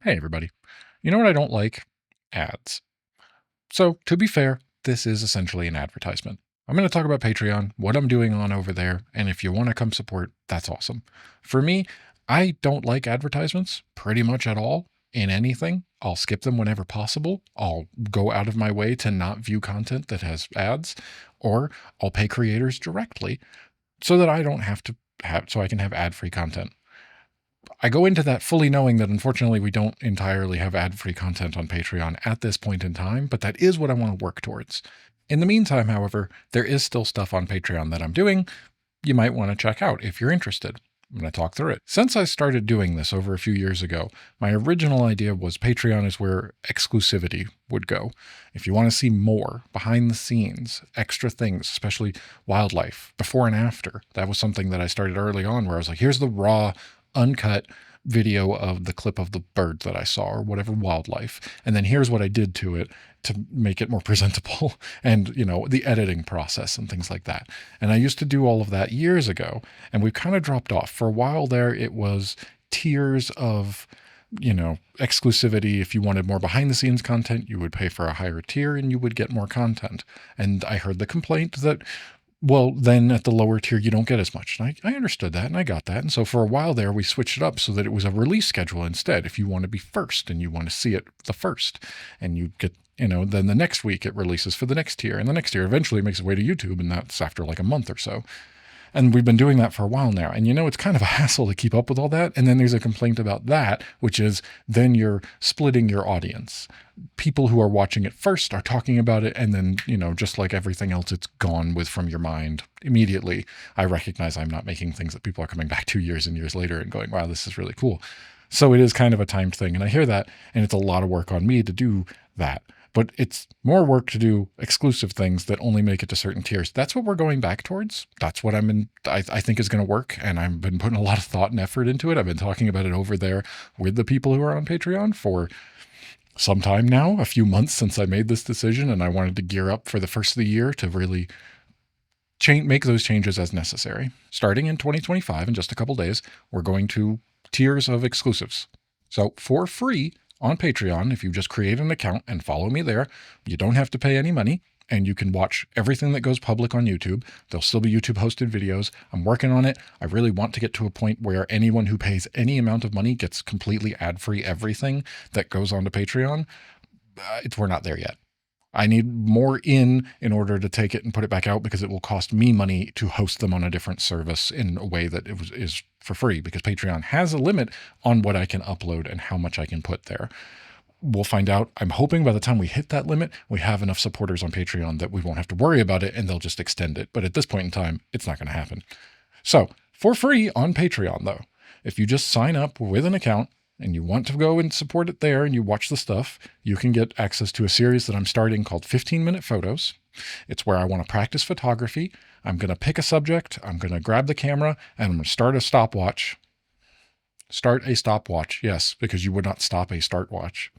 Hey, everybody. You know what I don't like? Ads. So, to be fair, this is essentially an advertisement. I'm going to talk about Patreon, what I'm doing on over there, and if you want to come support, that's awesome. For me, I don't like advertisements pretty much at all in anything. I'll skip them whenever possible. I'll go out of my way to not view content that has ads, or I'll pay creators directly so that I don't have to so I can have ad free content. I go into that fully knowing that unfortunately we don't entirely have ad-free content on Patreon at this point in time, but that is what I want to work towards. In the meantime, however, there is still stuff on Patreon that I'm doing you might want to check out if you're interested. I'm going to talk through it. Since I started doing this over a few years ago, my original idea was Patreon is where exclusivity would go. If you want to see more behind the scenes, extra things, especially wildlife, before and after, that was something that I started early on where I was like, here's the raw, uncut video of the clip of the bird that I saw or whatever wildlife. And then here's what I did to it to make it more presentable and, the editing process and things like that. And I used to do all of that years ago, and we've kind of dropped off. For a while there, it was tiers of, exclusivity. If you wanted more behind the scenes content, you would pay for a higher tier and you would get more content. And I heard the complaint that, well, then at the lower tier, you don't get as much. And I understood that and I got that. And so for a while there, we switched it up so that it was a release schedule instead. If you want to be first and you want to see it the first, and you get, then the next week it releases for the next tier. And the next tier eventually makes its way to YouTube. And that's after like a month or so. And we've been doing that for a while now. And it's kind of a hassle to keep up with all that. And then there's a complaint about that, which is then you're splitting your audience. People who are watching it first are talking about it. And then, just like everything else, it's gone with from your mind immediately. I recognize I'm not making things that people are coming back to years and years later and going, wow, this is really cool. So it is kind of a timed thing. And I hear that. And it's a lot of work on me to do that. But it's more work to do exclusive things that only make it to certain tiers. That's what we're going back towards. That's what I think is going to work. And I've been putting a lot of thought and effort into it. I've been talking about it over there with the people who are on Patreon for some time now, a few months since I made this decision. And I wanted to gear up for the first of the year to really make those changes as necessary. Starting in 2025, in just a couple days, we're going to tiers of exclusives. So for free, on Patreon, if you just create an account and follow me there, you don't have to pay any money and you can watch everything that goes public on YouTube. There'll still be YouTube hosted videos. I'm working on it. I really want to get to a point where anyone who pays any amount of money gets completely ad-free everything that goes onto Patreon. We're not there yet. I need more in order to take it and put it back out because it will cost me money to host them on a different service in a way that is for free, because Patreon has a limit on what I can upload and how much I can put there. We'll find out. I'm hoping by the time we hit that limit, we have enough supporters on Patreon that we won't have to worry about it and they'll just extend it. But at this point in time, it's not going to happen. So for free on Patreon, though, if you just sign up with an account, and you want to go and support it there and you watch the stuff, you can get access to a series that I'm starting called 15-Minute Photos. It's where I want to practice photography. I'm going to pick a subject. I'm going to grab the camera and I'm going to start a stopwatch. Start a stopwatch. Yes, because you would not stop a start watch.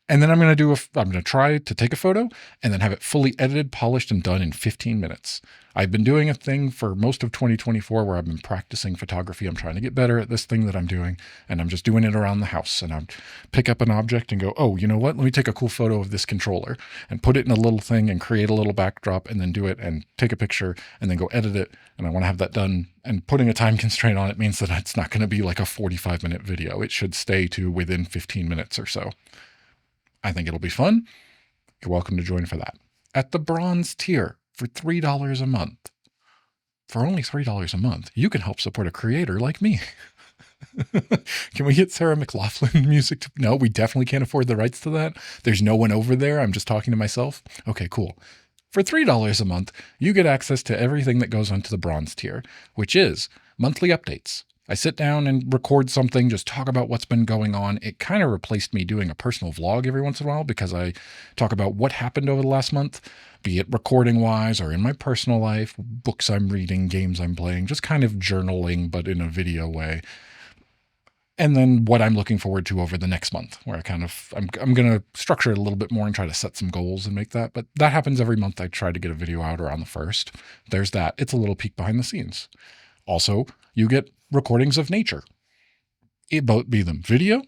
And then I'm going to try to take a photo and then have it fully edited, polished, and done in 15 minutes. I've been doing a thing for most of 2024 where I've been practicing photography. I'm trying to get better at this thing that I'm doing, and I'm just doing it around the house. And I pick up an object and go, oh, you know what? Let me take a cool photo of this controller and put it in a little thing and create a little backdrop and then do it and take a picture and then go edit it. And I want to have that done. And putting a time constraint on it means that it's not going to be like a 45-minute video. It should stay to within 15 minutes or so. I think it'll be fun. You're welcome to join for that. At the bronze tier for $3 a month. For only $3 a month, you can help support a creator like me. Can we get Sarah McLachlan music? No, we definitely can't afford the rights to that. There's no one over there. I'm just talking to myself. Okay, cool. For $3 a month, you get access to everything that goes onto the bronze tier, which is monthly updates. I sit down and record something, just talk about what's been going on. It kind of replaced me doing a personal vlog every once in a while because I talk about what happened over the last month, be it recording wise or in my personal life, books I'm reading, games I'm playing, just kind of journaling, but in a video way. And then what I'm looking forward to over the next month, where I'm going to structure it a little bit more and try to set some goals and make that. But that happens every month. I try to get a video out around the 1st. There's that. It's a little peek behind the scenes. Also, you get recordings of nature. It both be them video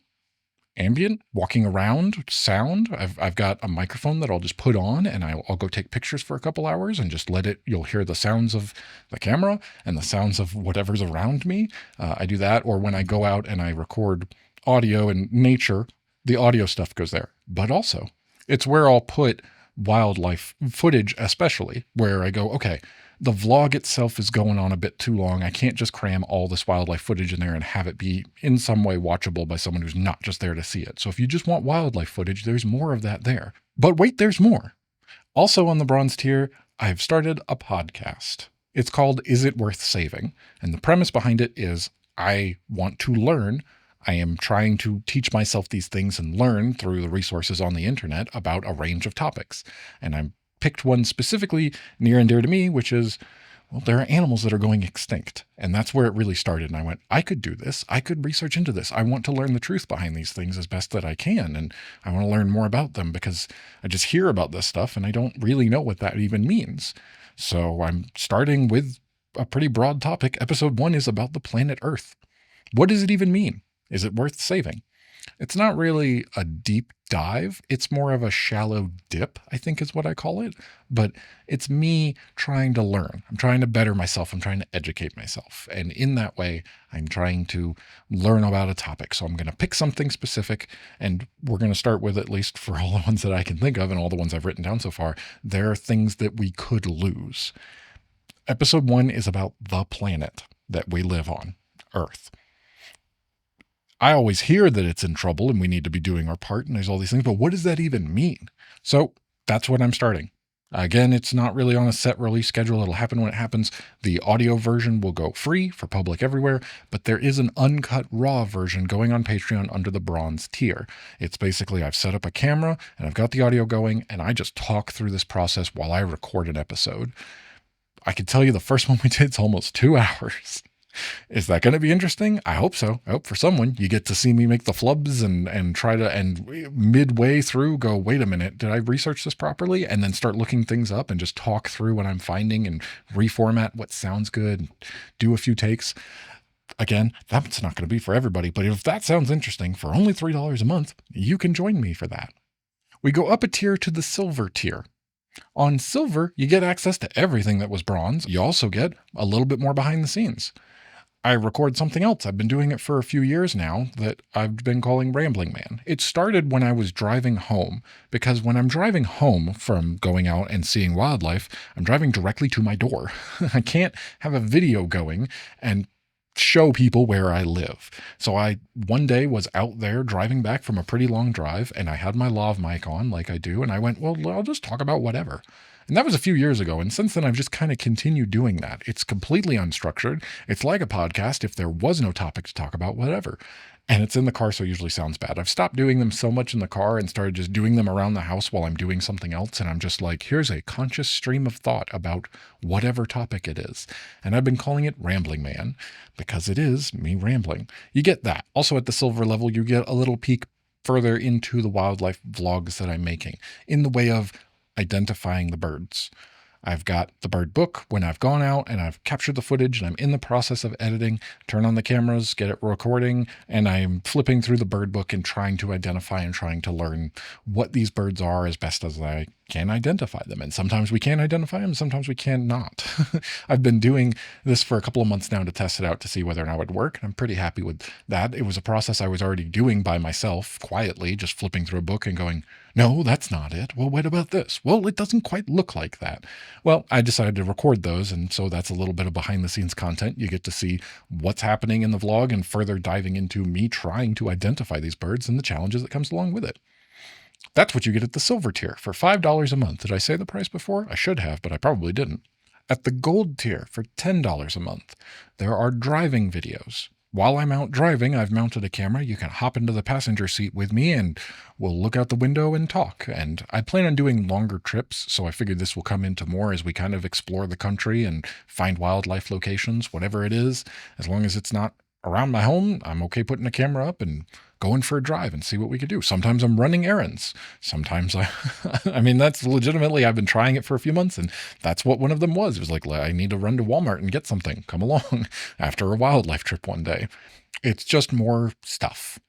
ambient, walking around, sound. I've got a microphone that I'll just put on and I'll go take pictures for a couple hours and just let it, you'll hear the sounds of the camera and the sounds of whatever's around me. I do that. Or when I go out and I record audio and nature, the audio stuff goes there. But also, it's where I'll put wildlife footage, especially where I go, okay, the vlog itself is going on a bit too long. I can't just cram all this wildlife footage in there and have it be in some way watchable by someone who's not just there to see it. So if you just want wildlife footage, there's more of that there. But wait, there's more. Also on the bronze tier, I've started a podcast. It's called Is It Worth Saving? And the premise behind it is I want to learn. I am trying to teach myself these things and learn through the resources on the internet about a range of topics. And I'm picked one specifically near and dear to me, which is, well, there are animals that are going extinct. And that's where it really started. And I went, I could do this. I could research into this. I want to learn the truth behind these things as best that I can. And I want to learn more about them because I just hear about this stuff and I don't really know what that even means. So I'm starting with a pretty broad topic. Episode 1 is about the planet Earth. What does it even mean? Is it worth saving? It's not really a deep dive. It's more of a shallow dip, I think is what I call it. But it's me trying to learn. I'm trying to better myself. I'm trying to educate myself. And in that way, I'm trying to learn about a topic. So I'm going to pick something specific. And we're going to start with, at least for all the ones that I can think of and all the ones I've written down so far, there are things that we could lose. Episode 1 is about the planet that we live on, Earth. I always hear that it's in trouble and we need to be doing our part and there's all these things, but what does that even mean? So that's what I'm starting. Again, it's not really on a set release schedule. It'll happen when it happens. The audio version will go free for public everywhere, but there is an uncut raw version going on Patreon under the bronze tier. It's basically I've set up a camera and I've got the audio going and I just talk through this process while I record an episode. I can tell you the first one we did is almost 2 hours. Is that going to be interesting? I hope so. I hope for someone you get to see me make the flubs and try to, and midway through go, wait a minute, did I research this properly? And then start looking things up and just talk through what I'm finding and reformat what sounds good, do a few takes. Again, that's not going to be for everybody, but if that sounds interesting, for only $3 a month, you can join me for that. We go up a tier to the silver tier. On silver, you get access to everything that was bronze. You also get a little bit more behind the scenes. I record something else. I've been doing it for a few years now that I've been calling Rambling Man. It started when I was driving home, because when I'm driving home from going out and seeing wildlife, I'm driving directly to my door. I can't have a video going and show people where I live. So I one day was out there driving back from a pretty long drive and I had my lav mic on like I do. And I went, well, I'll just talk about whatever. And that was a few years ago. And since then, I've just kind of continued doing that. It's completely unstructured. It's like a podcast if there was no topic to talk about, whatever. And it's in the car, so it usually sounds bad. I've stopped doing them so much in the car and started just doing them around the house while I'm doing something else. And I'm just like, here's a conscious stream of thought about whatever topic it is. And I've been calling it Rambling Man because it is me rambling. You get that. Also at the silver level, you get a little peek further into the wildlife vlogs that I'm making in the way of identifying the birds. I've got the bird book when I've gone out and I've captured the footage and I'm in the process of editing, turn on the cameras, get it recording, and I'm flipping through the bird book and trying to identify and trying to learn what these birds are as best as I can identify them. And sometimes we can identify them, sometimes we cannot. I've been doing this for a couple of months now to test it out to see whether or not it would work. And I'm pretty happy with that. It was a process I was already doing by myself, quietly, just flipping through a book and going, no, that's not it. Well, what about this? Well, it doesn't quite look like that. Well, I decided to record those. And so that's a little bit of behind the scenes content. You get to see what's happening in the vlog and further diving into me trying to identify these birds and the challenges that comes along with it. That's what you get at the silver tier for $5 a month. Did I say the price before? I should have, but I probably didn't. At the gold tier for $10 a month, there are driving videos. While I'm out driving, I've mounted a camera. You can hop into the passenger seat with me and we'll look out the window and talk. And I plan on doing longer trips, so I figured this will come into more as we kind of explore the country and find wildlife locations, whatever it is. As long as it's not around my home, I'm okay putting a camera up and going for a drive and see what we could do. Sometimes I'm running errands. Sometimes I mean, that's legitimately, I've been trying it for a few months and that's what one of them was. It was like, I need to run to Walmart and get something. Come along after a wildlife trip one day. It's just more stuff.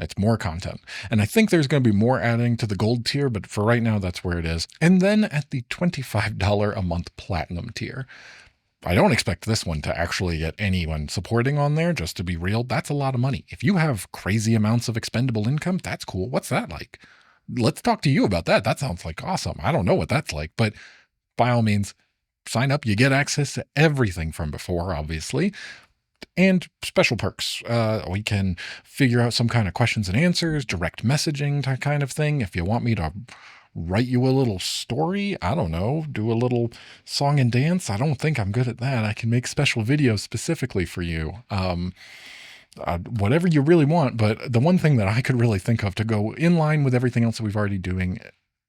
It's more content. And I think there's going to be more adding to the gold tier, but for right now, that's where it is. And then at the $25 a month platinum tier, I don't expect this one to actually get anyone supporting on there, just to be real. That's a lot of money. If you have crazy amounts of expendable income, that's cool. What's that like? Let's talk to you about that. That sounds like awesome. I don't know what that's like, but by all means, sign up. You get access to everything from before, obviously, and special perks. We can figure out some kind of questions and answers, direct messaging kind of thing. If you want me to write you a little story, I don't know, do a little song and dance. I don't think I'm good at that. I can make special videos specifically for you. Whatever you really want. But the one thing that I could really think of to go in line with everything else that we've already doing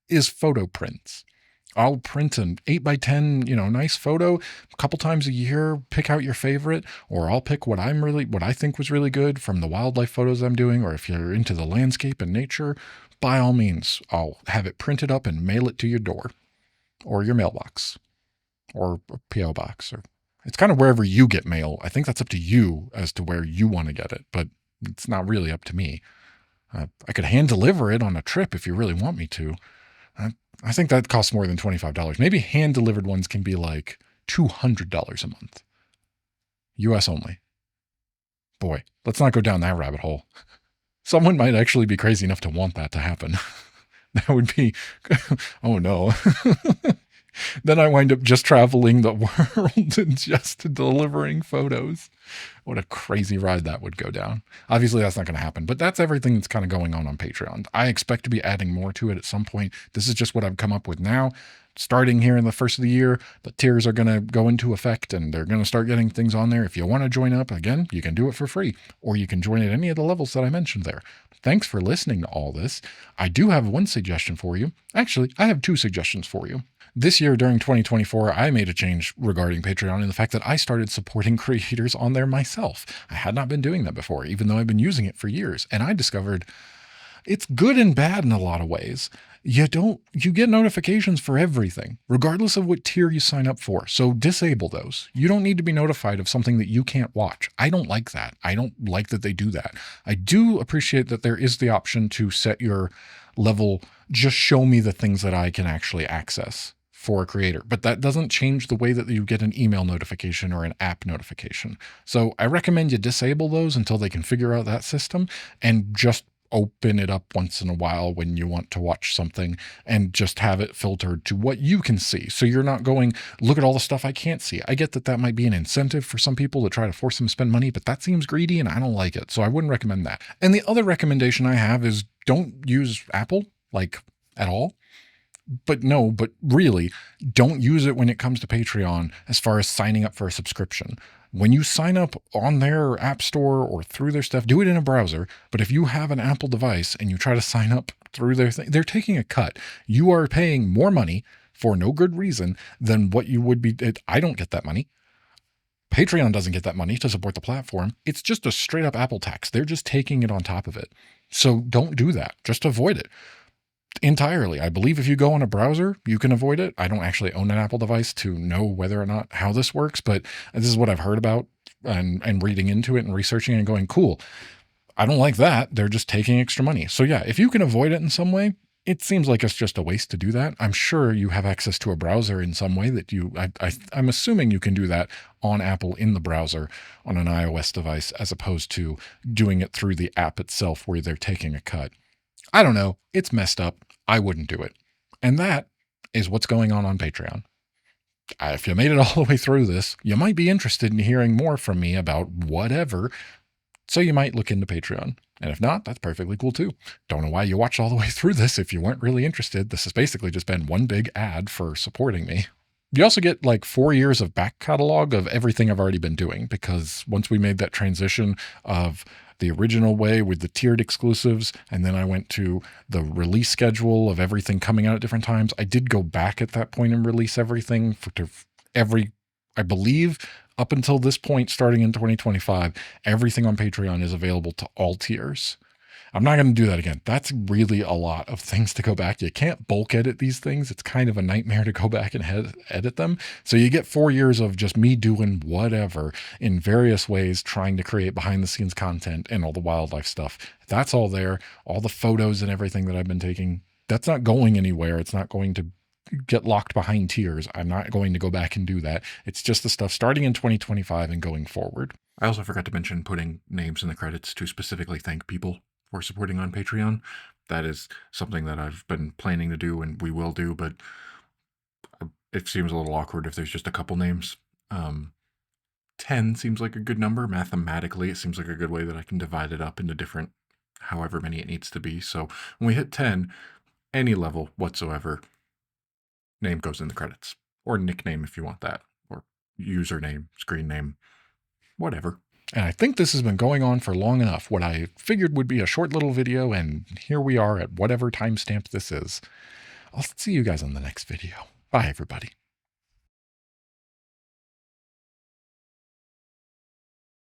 is photo prints. I'll print an 8x10, nice photo a couple times a year, pick out your favorite, or I'll pick what I think was really good from the wildlife photos I'm doing, or if you're into the landscape and nature, by all means, I'll have it printed up and mail it to your door or your mailbox or a P.O. box, or it's kind of wherever you get mail. I think that's up to you as to where you want to get it, but it's not really up to me. I could hand deliver it on a trip if you really want me to. I think that costs more than $25. Maybe hand delivered ones can be like $200 a month. US only. Boy, let's not go down that rabbit hole. Someone might actually be crazy enough to want that to happen. That would be, oh no. Then I wind up just traveling the world and just delivering photos. What a crazy ride that would go down. Obviously, that's not going to happen, but that's everything that's kind of going on Patreon. I expect to be adding more to it at some point. This is just what I've come up with now. Starting here in the first of the year, the tiers are going to go into effect and they're going to start getting things on there. If you want to join up, again, you can do it for free, or you can join at any of the levels that I mentioned there. Thanks for listening to all this. I do have one suggestion for you. Actually, I have two suggestions for you. This year, during 2024, I made a change regarding Patreon in the fact that I started supporting creators on there myself. I had not been doing that before, even though I've been using it for years. And I discovered it's good and bad in a lot of ways. You get notifications for everything, regardless of what tier you sign up for. So disable those. You don't need to be notified of something that you can't watch. I don't like that. I don't like that they do that. I do appreciate that there is the option to set your level, just show me the things that I can actually access for a creator, but that doesn't change the way that you get an email notification or an app notification. So I recommend you disable those until they can figure out that system, and just open it up once in a while when you want to watch something and just have it filtered to what you can see. So you're not going, look at all the stuff I can't see. I get that that might be an incentive for some people to try to force them to spend money, but that seems greedy and I don't like it. So I wouldn't recommend that. And the other recommendation I have is don't use Apple, like, at all. But really, don't use it when it comes to Patreon as far as signing up for a subscription. When you sign up on their app store or through their stuff, do it in a browser. But if you have an Apple device and you try to sign up through their thing, they're taking a cut. You are paying more money for no good reason than what you would be. I don't get that money. Patreon doesn't get that money to support the platform. It's just a straight up Apple tax. They're just taking it on top of it. So don't do that. Just avoid it entirely. I believe if you go on a browser, you can avoid it. I don't actually own an Apple device to know whether or not how this works, but this is what I've heard about and reading into it and researching and going, cool. I don't like that. They're just taking extra money. So yeah, if you can avoid it in some way, it seems like it's just a waste to do that. I'm sure you have access to a browser in some way that I'm assuming you can do that on Apple in the browser on an iOS device, as opposed to doing it through the app itself where they're taking a cut. I don't know. It's messed up. I wouldn't do it. And that is what's going on Patreon. If you made it all the way through this, you might be interested in hearing more from me about whatever. So you might look into Patreon. And if not, that's perfectly cool too. Don't know why you watched all the way through this if you weren't really interested. This has basically just been one big ad for supporting me. You also get like 4 years of back catalog of everything I've already been doing, because once we made that transition of the original way with the tiered exclusives, and then I went to the release schedule of everything coming out at different times, I did go back at that point and release everything I believe up until this point, starting in 2025, everything on Patreon is available to all tiers. I'm not going to do that again. That's really a lot of things to go back. You can't bulk edit these things. It's kind of a nightmare to go back and edit them. So you get 4 years of just me doing whatever in various ways, trying to create behind the scenes content and all the wildlife stuff. That's all there. All the photos and everything that I've been taking, that's not going anywhere. It's not going to get locked behind tiers. I'm not going to go back and do that. It's just the stuff starting in 2025 and going forward. I also forgot to mention putting names in the credits to specifically thank people for supporting on Patreon. That is something that I've been planning to do and we will do, but it seems a little awkward if there's just a couple names. 10 seems like a good number. Mathematically, it seems like a good way that I can divide it up into different, however many it needs to be. So when we hit 10, any level whatsoever, name goes in the credits. Or nickname if you want that. Or username, screen name, whatever. And I think this has been going on for long enough. What I figured would be a short little video, and here we are at whatever timestamp this is. I'll see you guys on the next video. Bye, everybody.